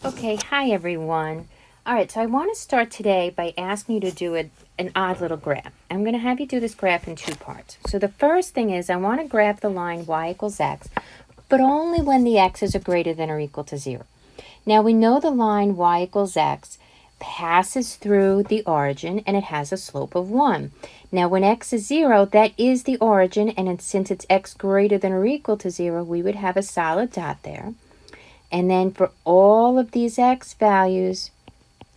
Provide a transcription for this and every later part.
Okay, hi everyone. All right, so I want to start today by asking you to do an odd little graph. I'm going to have you do this graph in two parts. So the first thing is I want to graph the line y equals x, but only when the x's are greater than or equal to 0. Now we know the line y equals x passes through the origin and it has a slope of 1. Now when x is 0, that is the origin, and since it's x greater than or equal to 0, we would have a solid dot there. And then for all of these x values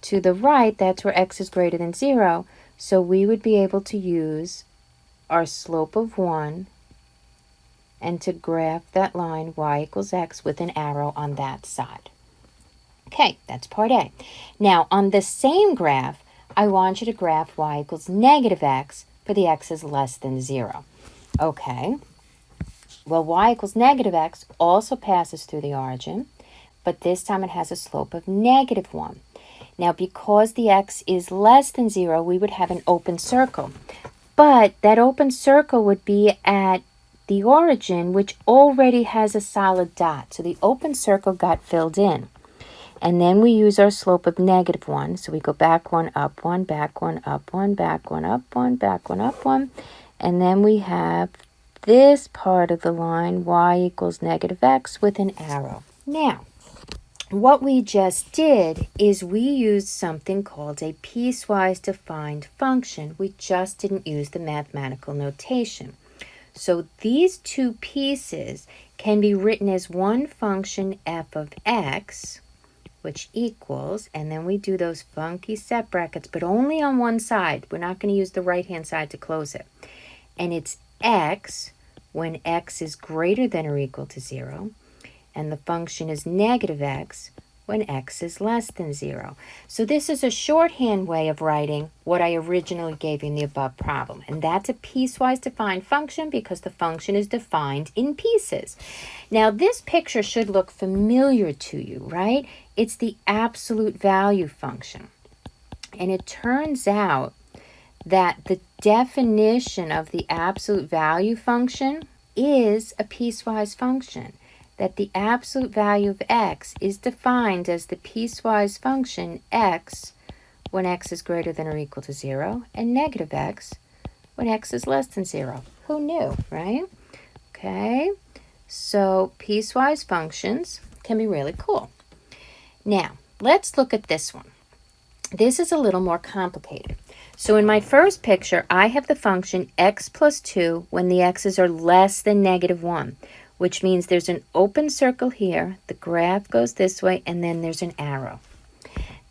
to the right, that's where x is greater than 0. So we would be able to use our slope of 1 and to graph that line y equals x with an arrow on that side. Okay, that's part A. Now, on the same graph, I want you to graph y equals negative x for the x is less than 0. Okay, well, y equals negative x also passes through the origin, but this time it has a slope of negative 1. Now, because the x is less than 0, we would have an open circle. But that open circle would be at the origin, which already has a solid dot. So the open circle got filled in. And then we use our slope of negative 1. So we go back 1, up 1, back 1, up 1, back 1, up 1, back 1, up 1. And then we have this part of the line, y equals negative x, with an arrow. Now, what we just did is we used something called a piecewise defined function. We just didn't use the mathematical notation. So these two pieces can be written as one function f of x, which equals, and then we do those funky set brackets, but only on one side. We're not going to use the right-hand side to close it. And it's x when x is greater than or equal to 0. And the function is negative x when x is less than 0. So this is a shorthand way of writing what I originally gave you in the above problem. And that's a piecewise defined function because the function is defined in pieces. Now this picture should look familiar to you, right? It's the absolute value function. And it turns out that the definition of the absolute value function is a piecewise function. That the absolute value of x is defined as the piecewise function x when x is greater than or equal to 0 and negative x when x is less than 0. Who knew, right? Okay, so piecewise functions can be really cool. Now, let's look at this one. This is a little more complicated. So in my first picture, I have the function x plus 2 when the x's are less than negative 1. Which means there's an open circle here, the graph goes this way, and then there's an arrow.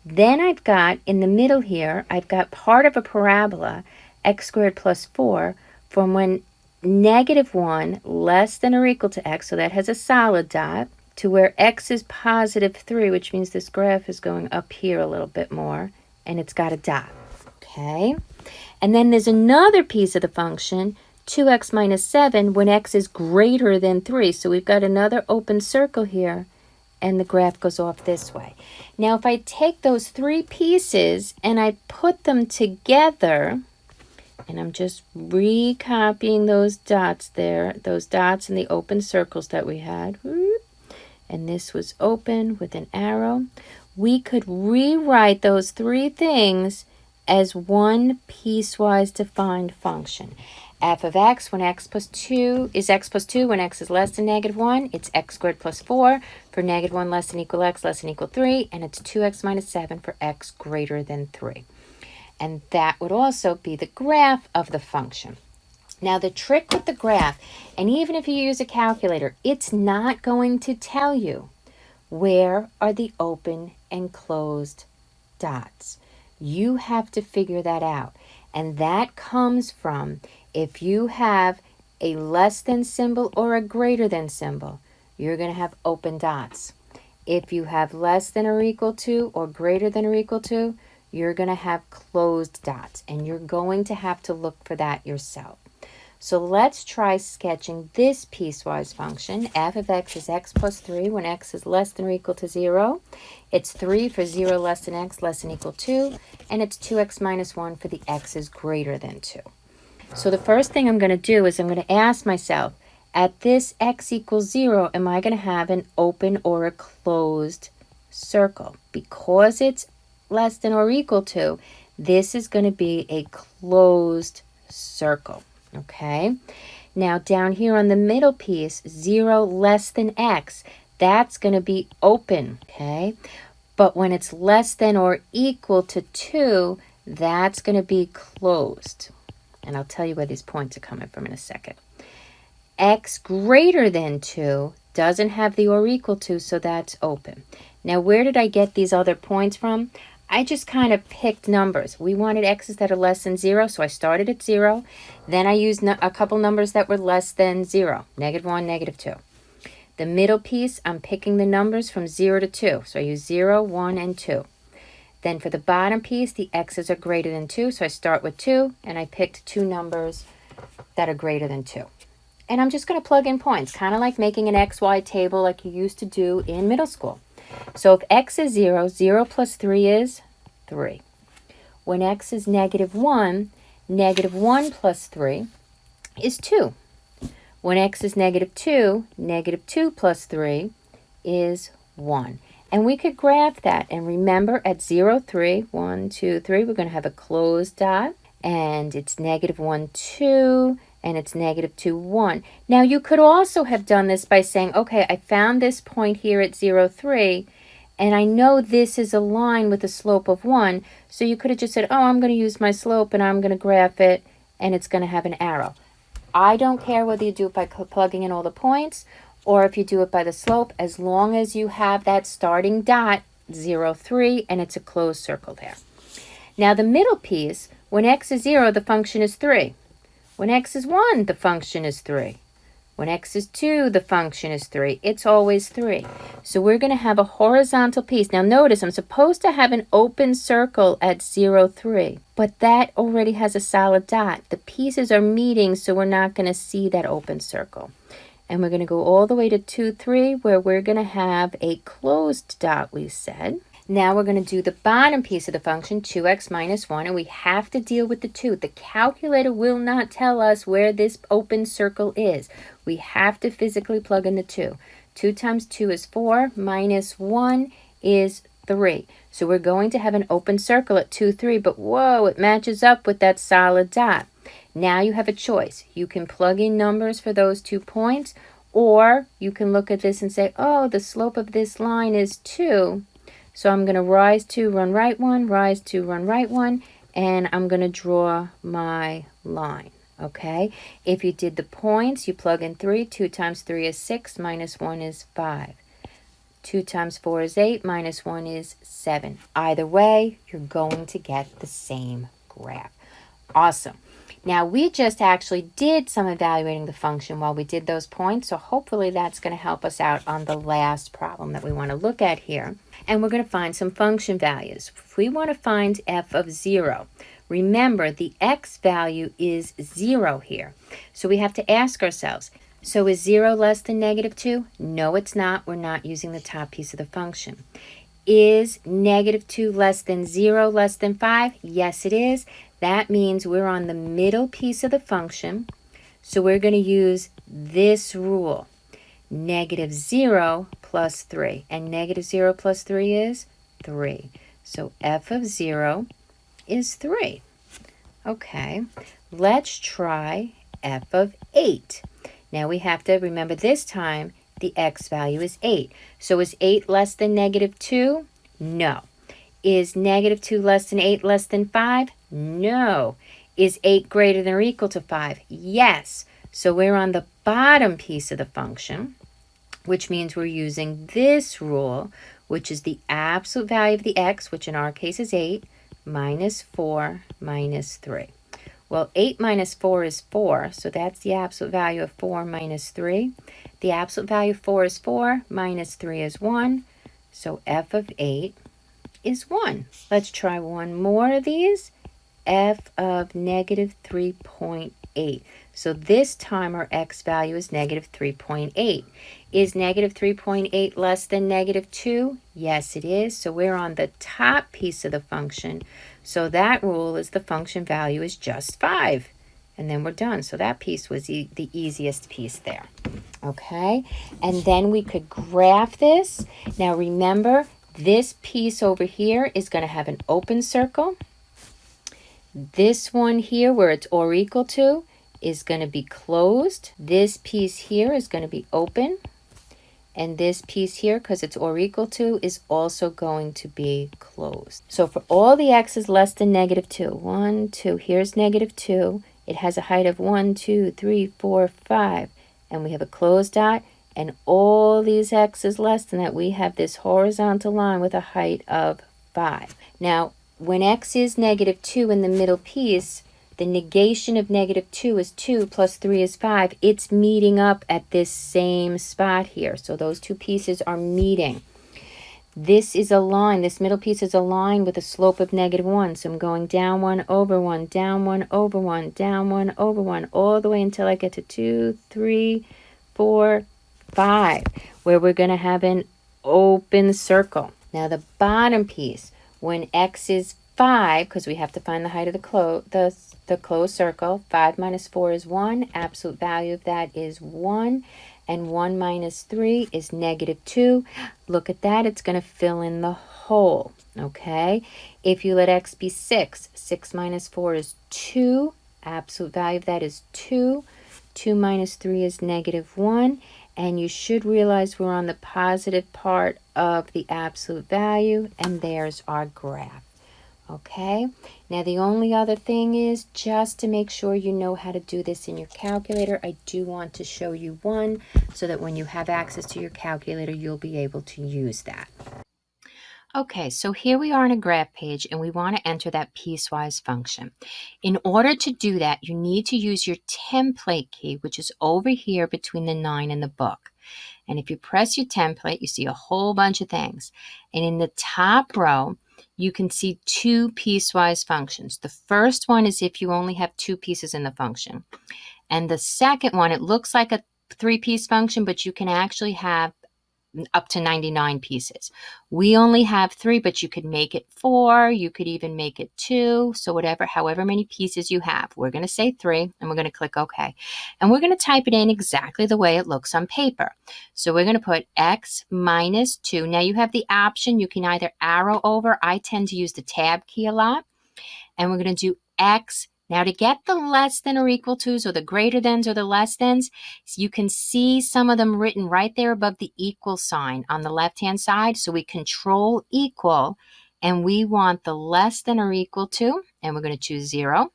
Then I've got, in the middle here, I've got part of a parabola, x squared plus 4, from when negative 1 less than or equal to x, so that has a solid dot, to where x is positive 3, which means this graph is going up here a little bit more, and it's got a dot, okay? And then there's another piece of the function, 2x minus 7 when x is greater than 3. So we've got another open circle here, and the graph goes off this way. Now, if I take those three pieces and I put them together, and I'm just recopying those dots there, those dots in the open circles that we had, and this was open with an arrow, we could rewrite those three things as one piecewise defined function. F of x when x plus 2 is x plus 2 when x is less than negative 1. It's x squared plus 4 for negative 1 less than equal x less than equal 3. And it's 2x minus 7 for x greater than 3. And that would also be the graph of the function. Now the trick with the graph, and even if you use a calculator, it's not going to tell you where are the open and closed dots. You have to figure that out. And that comes from if you have a less than symbol or a greater than symbol, you're going to have open dots. If you have less than or equal to or greater than or equal to, you're going to have closed dots. And you're going to have to look for that yourself. So let's try sketching this piecewise function. F of x is x plus 3 when x is less than or equal to 0. It's 3 for 0 less than x less than equal 2. And it's 2x minus 1 for the x is greater than 2. So the first thing I'm going to do is I'm going to ask myself, at this x equals 0, am I going to have an open or a closed circle. Because it's less than or equal to, this is going to be a closed circle. Okay? Now down here on the middle piece, 0 less than x, that's going to be open. Okay? But when it's less than or equal to 2, that's going to be closed. And I'll tell you where these points are coming from in a second. X greater than 2 doesn't have the or equal to, so that's open. Now, where did I get these other points from? I just kind of picked numbers. We wanted x's that are less than 0, so I started at 0. Then I used a couple numbers that were less than 0, -1, -2. The middle piece, I'm picking the numbers from 0 to 2. So I use 0, 1, and 2. Then for the bottom piece, the x's are greater than 2. So I start with 2, and I picked 2 numbers that are greater than 2. And I'm just going to plug in points, kind of like making an XY table like you used to do in middle school. So if x is 0, 0 plus 3 is 3. When x is -1, -1 plus 3 is 2. When x is -2, -2 plus 3 is 1. And we could graph that. And remember, at 0, 3, 1, 2, 3, we're going to have a closed dot. And it's -1, 2, and it's -2, 1. Now, you could also have done this by saying, okay, I found this point here at 0, 3, and I know this is a line with a slope of 1. So you could have just said, oh, I'm going to use my slope, and I'm going to graph it, and it's going to have an arrow. I don't care whether you do it by plugging in all the points or if you do it by the slope, as long as you have that starting dot, 0, 3, and it's a closed circle there. Now the middle piece, when x is 0, the function is 3. When x is 1, the function is 3. When x is 2, the function is 3. It's always 3. So we're going to have a horizontal piece. Now notice I'm supposed to have an open circle at 0, 3, but that already has a solid dot. The pieces are meeting, so we're not going to see that open circle. And we're going to go all the way to 2, 3, where we're going to have a closed dot, we said. Now we're going to do the bottom piece of the function, 2x minus 1, and we have to deal with the 2. The calculator will not tell us where this open circle is. We have to physically plug in the 2. 2 times 2 is 4, minus 1 is 3. So we're going to have an open circle at 2, 3, but whoa, it matches up with that solid dot. Now you have a choice. You can plug in numbers for those 2 points, or you can look at this and say, oh, the slope of this line is 2. So I'm going to rise 2, run right 1, rise 2, run right 1, and I'm going to draw my line, okay? If you did the points, you plug in 3. 2 times 3 is 6, minus 1 is 5. 2 times 4 is 8, minus 1 is 7. Either way, you're going to get the same graph. Awesome. Now, we just actually did some evaluating the function while we did those points, so hopefully that's going to help us out on the last problem that we want to look at here. And we're going to find some function values. If we want to find f of 0, remember the x value is 0 here. So we have to ask ourselves, so is 0 less than -2? No, it's not. We're not using the top piece of the function. Is -2 less than 0 less than 5? Yes, it is. That means we're on the middle piece of the function. So we're going to use this rule. -0 plus 3. And -0 plus 3 is 3. So f of 0 is 3. Okay, let's try f of 8. Now we have to remember this time the x value is 8. So is 8 less than -2? No. Is -2 less than 8 less than 5? No. Is 8 greater than or equal to 5? Yes. So we're on the bottom piece of the function, which means we're using this rule, which is the absolute value of the x, which in our case is 8, minus 4 minus 3. Well, 8 minus 4 is 4, so that's the absolute value of 4 minus 3. The absolute value of 4 is 4, minus 3 is 1, so f of 8 is 1. Let's try one more of these. F of -3.8. So this time our x value is -3.8. Is -3.8 less than -2? Yes, it is. So we're on the top piece of the function. So that rule is the function value is just 5. And then we're done. So that piece was the easiest piece there. Okay, and then we could graph this. Now remember, This piece over here is going to have an open circle. This one here where it's or equal to is going to be closed. This piece here is going to be open. And this piece here, because it's or equal to, is also going to be closed. So for all the x's less than -2, 1, 2, here's -2. It has a height of 1, 2, 3, 4, 5. And we have a closed dot. And all these x's less than that, we have this horizontal line with a height of 5. Now, when x is -2 in the middle piece, the negation of -2 is 2 plus 3 is 5. It's meeting up at this same spot here. So those two pieces are meeting. This is a line. This middle piece is a line with a slope of -1. So I'm going down 1 over 1, down 1 over 1, down 1 over 1, all the way until I get to 2, 3, 4, 5, where we're going to have an open circle. Now the bottom piece, when x is 5, because we have to find the height of the closed circle. 5 minus 4 is 1. Absolute value of that is 1. And 1 minus 3 is -2. Look at that. It's going to fill in the hole. Okay? If you let x be 6, 6 minus 4 is 2. Absolute value of that is 2. 2 minus 3 is -1. And you should realize we're on the positive part of the absolute value. And there's our graph. Okay, now the only other thing is, just to make sure you know how to do this in your calculator, I do want to show you one so that when you have access to your calculator, you'll be able to use that. Okay, so here we are on a graph page and we want to enter that piecewise function. In order to do that, you need to use your template key, which is over here between the 9 and the book. And if you press your template, you see a whole bunch of things. And in the top row, you can see two piecewise functions. The first one is if you only have two pieces in the function. And the second one, it looks like a 3-piece function, but you can actually have up to 99 pieces. We only have 3, but you could make it 4. You could even make it 2. So however many pieces you have. We're going to say 3, and we're going to click OK. And we're going to type it in exactly the way it looks on paper. So we're going to put x minus 2. Now you have the option. You can either arrow over. I tend to use the tab key a lot. And we're going to do x. Now to get the less than or equal to's or the greater thans or the less thans, you can see some of them written right there above the equal sign on the left-hand side. So we control equal, and we want the less than or equal to, and we're going to choose 0.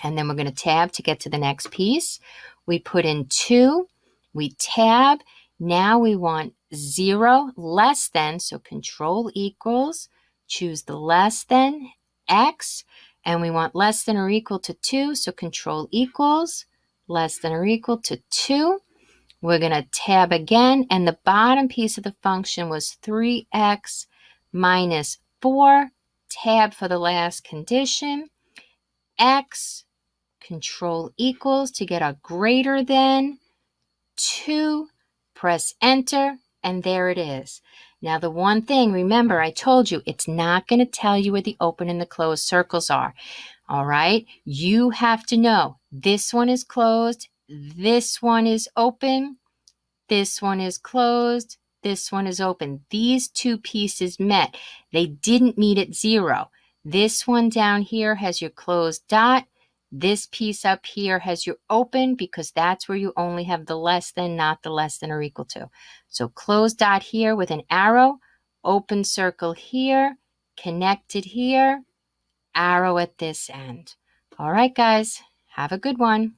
And then we're going to tab to get to the next piece. We put in 2, we tab. Now we want 0 less than, so control equals, choose the less than, x, and we want less than or equal to 2, so control equals, less than or equal to 2. We're going to tab again, and the bottom piece of the function was 3x minus 4, tab for the last condition, x, control equals to get a greater than 2, press enter, and there it is. Now the one thing, remember I told you, it's not going to tell you where the open and the closed circles are. All right, you have to know this one is closed, this one is open, this one is closed, this one is open. These two pieces met. They didn't meet at 0. This one down here has your closed dot. This piece up here has your open because that's where you only have the less than, not the less than or equal to. So closed dot here with an arrow, open circle here, connected here, arrow at this end. All right, guys, have a good one.